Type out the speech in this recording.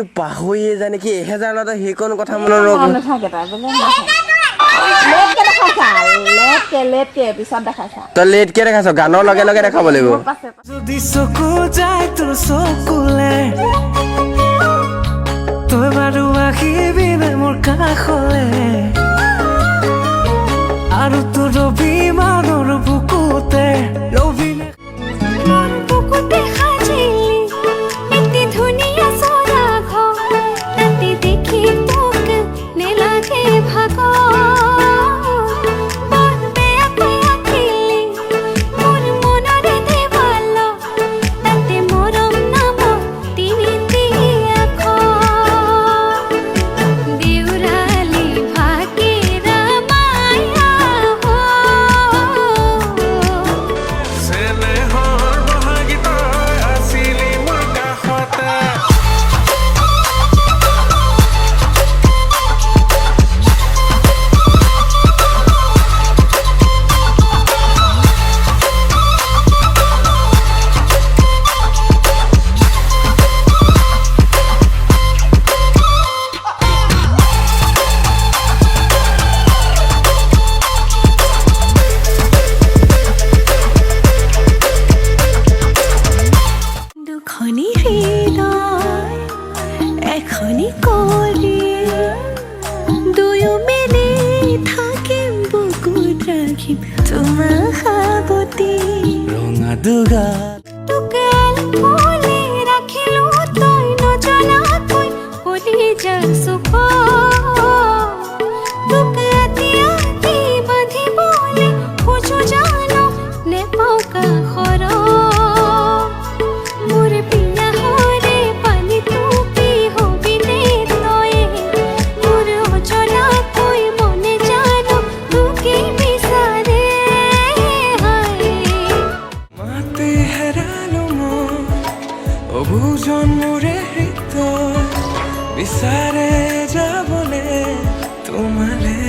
কিন্তু পাহৰিয়ে যায় নেকি 1000 লওঁতে সেইকণ কথা মনত ৰ'ব নাথাকে তাৰ বোলে লেটকে পিছত দেখাইছা তই লেটকে দেখাইছ গানৰ লগে লগে দেখাব লাগিব যদি চকু যায় তোৰ চকুলে তই বাৰু আহিবিনে মোৰ কাষলে আৰু তোৰ অভিমানৰ বুকুতে ৰবিনে মোৰ বুকুতে সাজিলি এটি ধুনীয়া চৰা ঘৰ তাতে দেখি তোক নেলাগে ভাগ বৰ বেয়াকৈ আঁকিলি মোৰ মনৰে দেৱাল তাতে মৰম নাম তিনিটি আখৰ দেউৰালি ভাগিৰা মায়া চেনেহৰ বহাগী তই আছিলি মোৰ কাষতে দুখনি হৃদয় এখনি কলি দুয়ো মিলি থাকিম বুকুত ৰাখিম তোমাৰ সাৱতি ৰঙা দুগা টুকেল ফুলি ৰাখিলো তই নজনাকৈ কলি যাৰ চুক তোক এতিয়া কি বান্ধিবলে খোজো জানো নেপাওঁ কাষৰ মোৰ পিয়া হৰে পানী টুপি হবিনে তই মোৰ অজনাকৈ মনে জানো তোকে বিচাৰে মাতে হেৰালো মই অবুজন মোৰে হৃদয় বিচাৰে যাবলে তোমালে